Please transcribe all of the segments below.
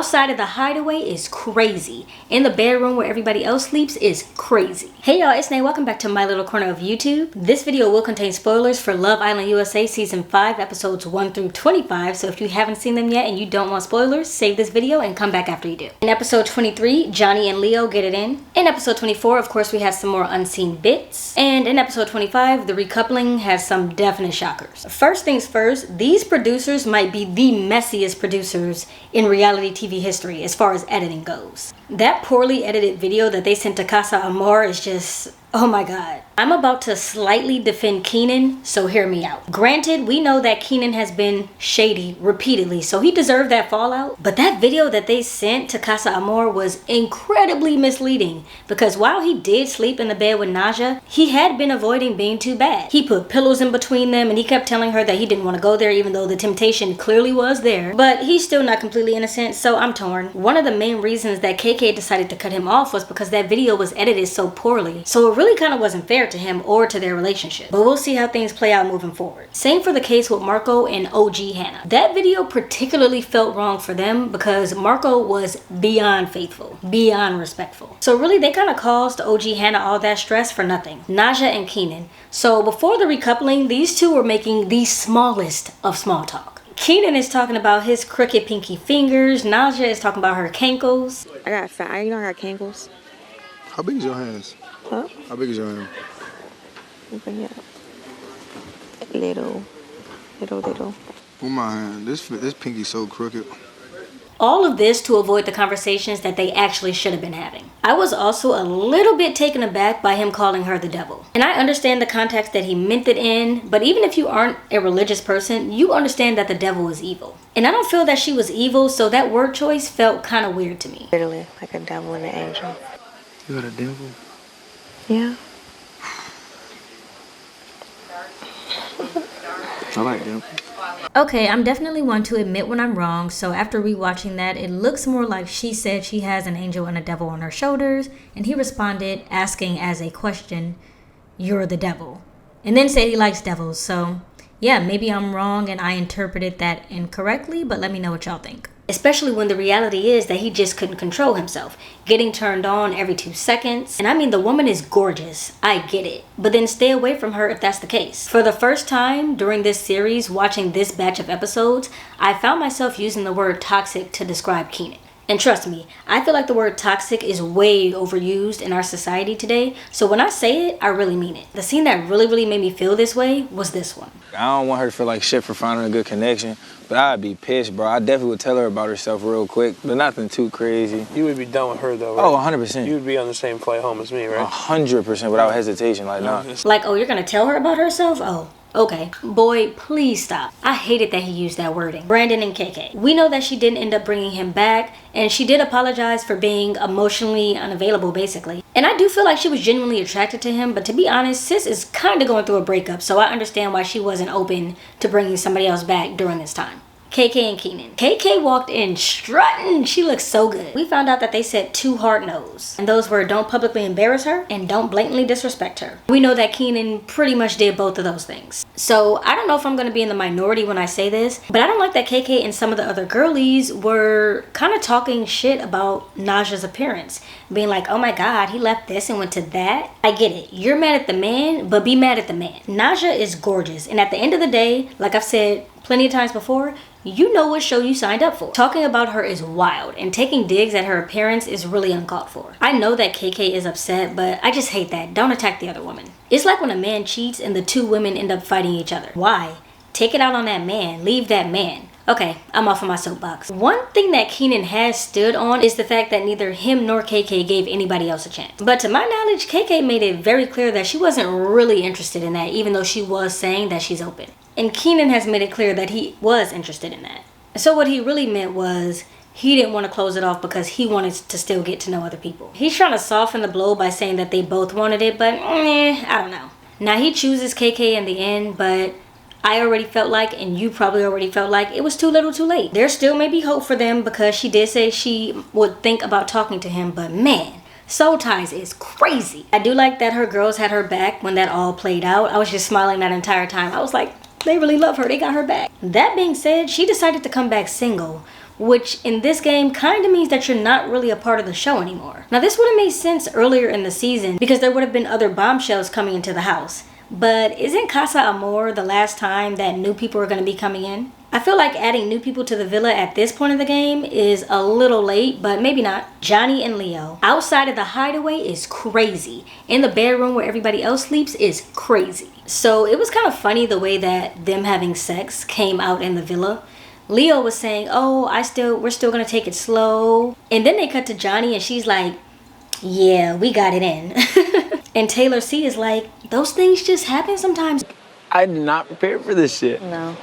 Outside of the hideaway is crazy. In the bedroom where everybody else sleeps is crazy. Hey y'all, it's Nay. Welcome back to my little corner of YouTube. This video will contain spoilers for Love Island USA Season 5, Episodes 1 through 25. So if you haven't seen them yet and you don't want spoilers, save this video and come back after you do. In Episode 23, Johnnie and Leo get it in. In Episode 24, of course, we have some more unseen bits. And in Episode 25, the recoupling has some definite shockers. First things first, these producers might be the messiest producers in reality TV history as far as editing goes. That poorly edited video that they sent to Casa Amor is just, oh my god. I'm about to slightly defend Keenan, so hear me out. Granted, we know that Keenan has been shady repeatedly, so he deserved that fallout. But that video that they sent to Casa Amor was incredibly misleading because while he did sleep in the bed with Najah, he had been avoiding being too bad. He put pillows in between them and he kept telling her that he didn't want to go there even though the temptation clearly was there. But he's still not completely innocent, so I'm torn. One of the main reasons that KK decided to cut him off was because that video was edited so poorly. So it really kind of wasn't fair to him or to their relationship. But we'll see how things play out moving forward. Same for the case with Marco and OG Hannah. That video particularly felt wrong for them because Marco was beyond faithful, beyond respectful. So really they kind of caused OG Hannah all that stress for nothing. Najah and Keenan. So before the recoupling, these two were making the smallest of small talk. Keenan is talking about his crooked pinky fingers. Najah is talking about her cankles. I got fat. You know I got cankles. How big is your hands? Huh? How big is your hand? Bring it up. Little. Oh my hand. This pinky's so crooked. All of this to avoid the conversations that they actually should have been having. I was also a little bit taken aback by him calling her the devil. And I understand the context that he meant it in, but even if you aren't a religious person, you understand that the devil is evil. And I don't feel that she was evil, so that word choice felt kind of weird to me. Literally, like a devil and an angel. You got a devil? Yeah. I like them. Okay, I'm definitely one to admit when I'm wrong, so after rewatching that, it looks more like she said she has an angel and a devil on her shoulders, and he responded asking as a question, "You're the devil," and then said he likes devils. So yeah, maybe I'm wrong and I interpreted that incorrectly, but let me know what y'all think. Especially when the reality is that he just couldn't control himself, getting turned on every 2 seconds. And I mean, the woman is gorgeous, I get it, but then stay away from her if that's the case. For the first time during this series, watching this batch of episodes, I found myself using the word toxic to describe Keenan. And trust me, I feel like the word toxic is way overused in our society today, so when I say it, I really mean it. The scene that really made me feel this way was this one. I don't want her to feel like shit for finding a good connection, but I'd be pissed, bro. I definitely would tell her about herself real quick, but nothing too crazy. You would be done with her, though, right? Oh, 100%. You would be on the same flight home as me, right? 100% without hesitation, like, nah. Like, oh, you're gonna tell her about herself? Oh. Okay, boy, please stop. I hated that he used that wording. Brandon and KK. We know that she didn't end up bringing him back, and she did apologize for being emotionally unavailable, basically. And I do feel like she was genuinely attracted to him, but to be honest, sis is kind of going through a breakup, so I understand why she wasn't open to bringing somebody else back during this time. KK and Keenan. KK walked in strutting. She looked so good. We found out that they said 2 hard no's. And those were don't publicly embarrass her and don't blatantly disrespect her. We know that Keenan pretty much did both of those things. So I don't know if I'm going to be in the minority when I say this, but I don't like that KK and some of the other girlies were kind of talking shit about Najah's appearance. Being like, oh my god, he left this and went to that. I get it. You're mad at the man, but be mad at the man. Najah is gorgeous. And at the end of the day, like I've said plenty of times before, you know what show you signed up for. Talking about her is wild, and taking digs at her appearance is really uncalled for. I know that KK is upset, but I just hate that. Don't attack the other woman. It's like when a man cheats and the 2 women end up fighting each other. Why? Take it out on that man. Leave that man. Okay, I'm off of my soapbox. One thing that Keenan has stood on is the fact that neither him nor KK gave anybody else a chance. But to my knowledge, KK made it very clear that she wasn't really interested in that, even though she was saying that she's open. And Keenan has made it clear that he was interested in that. So what he really meant was he didn't want to close it off because he wanted to still get to know other people. He's trying to soften the blow by saying that they both wanted it, but I don't know. Now he chooses KK in the end, but I already felt like, and you probably already felt like, it was too little too late. There still may be hope for them because she did say she would think about talking to him, but man, Soul Ties is crazy. I do like that her girls had her back when that all played out. I was just smiling that entire time. I was like, they really love her. They got her back. That being said, she decided to come back single, which in this game kind of means that you're not really a part of the show anymore. Now this would have made sense earlier in the season because there would have been other bombshells coming into the house. But isn't Casa Amor the last time that new people are going to be coming in? I feel like adding new people to the villa at this point of the game is a little late, but maybe not. Johnnie and Leo. Outside of the hideaway is crazy. In the bedroom where everybody else sleeps is crazy. So it was kind of funny the way that them having sex came out in the villa. Leo was saying, oh, we're still going to take it slow. And then they cut to Johnnie and she's like, yeah, we got it in. And Taylor C is like, those things just happen sometimes. I did not prepare for this shit. No.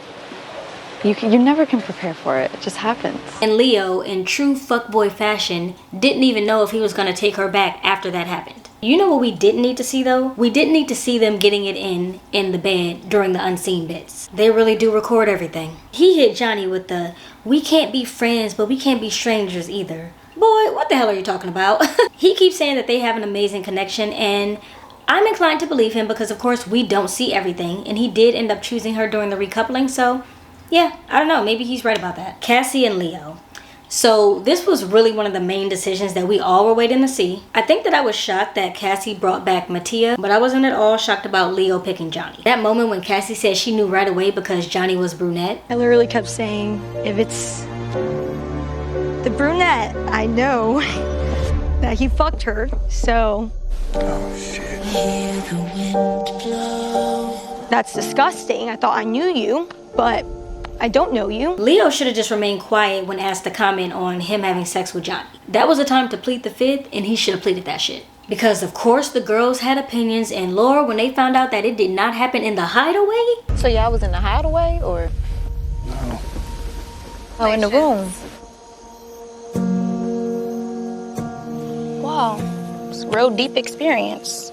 You never can prepare for it. It just happens. And Leo, in true fuckboy fashion, didn't even know if he was going to take her back after that happened. You know what we didn't need to see though? We didn't need to see them getting it in the bed during the unseen bits. They really do record everything. He hit Johnnie with the, we can't be friends, but we can't be strangers either. Boy, what the hell are you talking about? He keeps saying that they have an amazing connection, and I'm inclined to believe him because of course we don't see everything, and he did end up choosing her during the recoupling, so yeah, I don't know, maybe he's right about that. Kassy and Leo. So this was really one of the main decisions that we all were waiting to see. I think that I was shocked that Kassy brought back Mattia, but I wasn't at all shocked about Leo picking Johnnie. That moment when Kassy said she knew right away because Johnnie was brunette. I literally kept saying, if it's the brunette, I know that he fucked her, so. Oh, shit. That's disgusting. I thought I knew you, but I don't know you. Leo should have just remained quiet when asked to comment on him having sex with Johnnie. That was a time to plead the fifth, and he should have pleaded that shit. Because of course the girls had opinions, and Laura, when they found out that it did not happen in the hideaway. So y'all was in the hideaway, or? No. Oh, in the room. Wow, it's a real deep experience.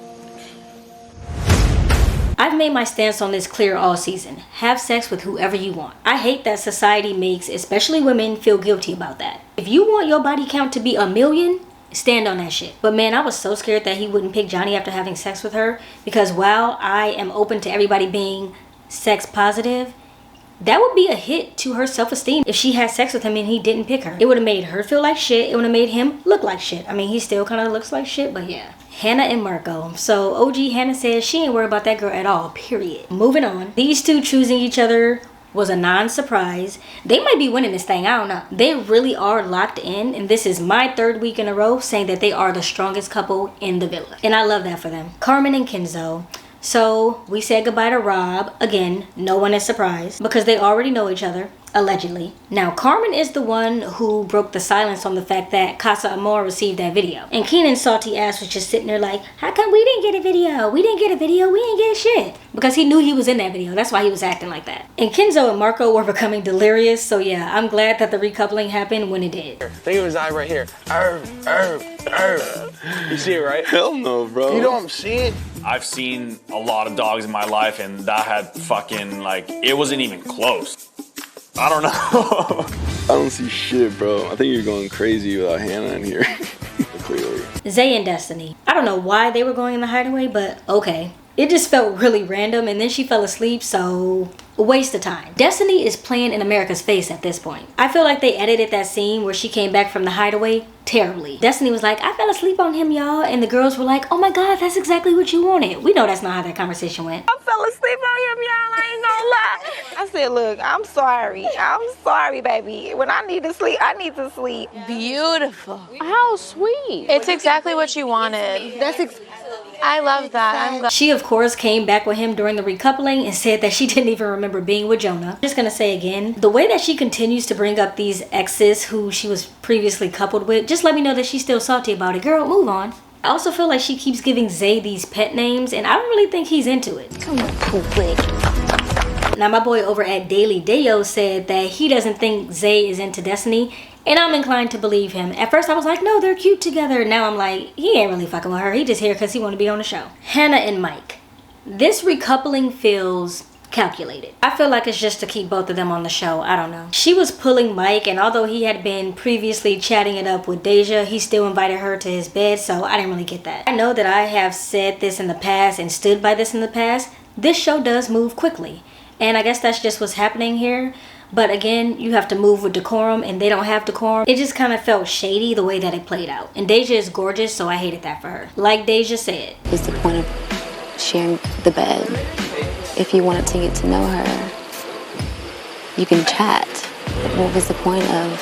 I've made my stance on this clear all season. Have sex with whoever you want. I hate that society makes, especially women, feel guilty about that. If you want your body count to be 1 million, stand on that shit. But man, I was so scared that he wouldn't pick Johnnie after having sex with her, because while I am open to everybody being sex positive, that would be a hit to her self-esteem if she had sex with him and he didn't pick her. It would have made her feel like shit. It would have made him look like shit. I mean, he still kind of looks like shit, but yeah. Hannah and Marco. So OG Hannah says she ain't worried about that girl at all, period. Moving on. These two choosing each other was a non-surprise. They might be winning this thing, I don't know. They really are locked in, and this is my 3rd week in a row saying that they are the strongest couple in the villa. And I love that for them. Carmen and Kenzo. So we said goodbye to Rob. Again, no one is surprised because they already know each other, allegedly. Now, Carmen is the one who broke the silence on the fact that Casa Amor received that video. And Keenan's salty ass was just sitting there like, how come we didn't get a video? We didn't get a video. We didn't get shit. Because he knew he was in that video. That's why he was acting like that. And Kenzo and Marco were becoming delirious. So yeah, I'm glad that the recoupling happened when it did. Think of his eye right here. You see it, right? Hell no, bro. You don't see it? I've seen a lot of dogs in my life, and that had fucking, like, it wasn't even close. I don't know. I don't see shit, bro. I think you're going crazy without Hannah in here. Clearly. Zay and Destiny. I don't know why they were going in the hideaway, but okay. It just felt really random, and then she fell asleep, so a waste of time. Destiny is playing in America's face at this point. I feel like they edited that scene where she came back from the hideaway terribly. Destiny was like, I fell asleep on him, y'all, and the girls were like, oh my god, that's exactly what you wanted. We know that's not how that conversation went. I fell asleep on him, y'all. I ain't gonna lie. I said, look, I'm sorry. I'm sorry, baby. When I need to sleep, I need to sleep. Beautiful. How sweet. It's exactly what you wanted. I love that. I'm glad. She, of course, came back with him during the recoupling and said that she didn't even remember being with Jonah. I'm just gonna say again, the way that she continues to bring up these exes who she was previously coupled with, just let me know that she's still salty about it. Girl, move on. I also feel like she keeps giving Zay these pet names, and I don't really think he's into it. Come on, poop. Now, my boy over at Daily Deo said that he doesn't think Zay is into Destiny, and I'm inclined to believe him. At first, I was like, no, they're cute together. Now I'm like, he ain't really fucking with her. He just here because he want to be on the show. Hannah and Mike. This recoupling feels calculated. I feel like it's just to keep both of them on the show. I don't know. She was pulling Mike, and although he had been previously chatting it up with Deja, he still invited her to his bed, so I didn't really get that. I know that I have said this in the past and stood by this in the past. This show does move quickly, and I guess that's just what's happening here. But again, you have to move with decorum, and they don't have decorum. It just kind of felt shady the way that it played out. And Deja is gorgeous, so I hated that for her. Like Deja said, What's the point of sharing the bed? If you wanted to get to know her, you can chat. What was the point of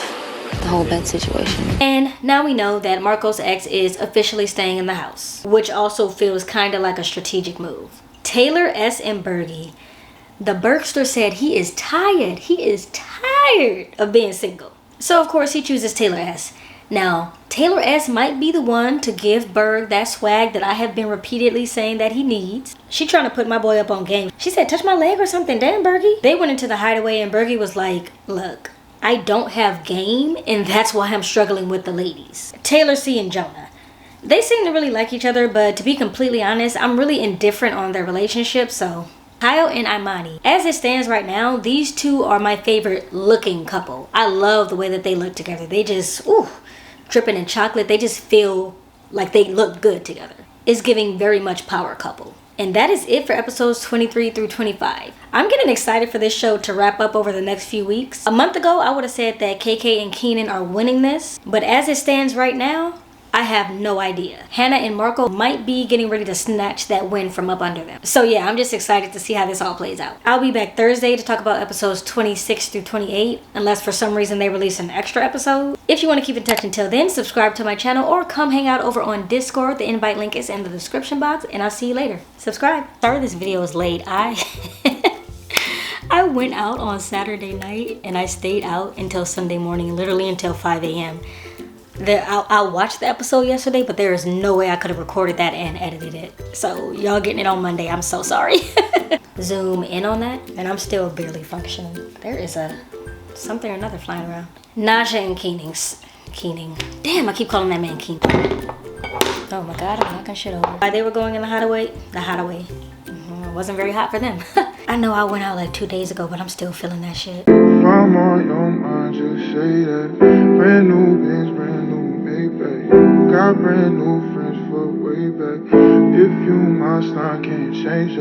the whole bed situation? And now we know that Marco's ex is officially staying in the house, which also feels kind of like a strategic move. Taylor S. and Bergie. The Berkster said he is tired. He is tired of being single. So of course he chooses Taylor S. Now, Taylor S. might be the one to give Berg that swag that I have been repeatedly saying that he needs. She trying to put my boy up on game. She said, touch my leg or something. Damn, Bergie. They went into the hideaway and Bergie was like, look, I don't have game and that's why I'm struggling with the ladies. Taylor C and Jonah. They seem to really like each other, but to be completely honest, I'm really indifferent on their relationship, so... Kyle and Imani. As it stands right now, these two are my favorite looking couple. I love the way that they look together. They just, ooh, dripping in chocolate. They just feel like they look good together. It's giving very much power couple. And that is it for episodes 23 through 25. I'm getting excited for this show to wrap up over the next few weeks. A month ago, I would have said that KK and Keenan are winning this. But as it stands right now, I have no idea. Hannah and Marco might be getting ready to snatch that win from up under them. So yeah, I'm just excited to see how this all plays out. I'll be back Thursday to talk about episodes 26 through 28, unless for some reason they release an extra episode. If you want to keep in touch until then, subscribe to my channel or come hang out over on Discord. The invite link is in the description box, and I'll see you later. Subscribe. Sorry this video is late. I went out on Saturday night and I stayed out until Sunday morning, literally until 5 a.m. I watched the episode yesterday, but there is no way I could have recorded that and edited it. So y'all getting it on Monday. I'm so sorry. Zoom in on that, and I'm still barely functioning. There is something or another flying around. Najah and Keenan. Damn, I keep calling that man Keenan. Oh my God, I'm knocking shit over. Why they were going in the hideaway? It wasn't very hot for them. I know I went out like 2 days ago, but I'm still feeling that shit. If I'm on your mind, just say that. Brand new Benz, brand new Maybach. Got brand new friends for way back. If you my style, can't change that.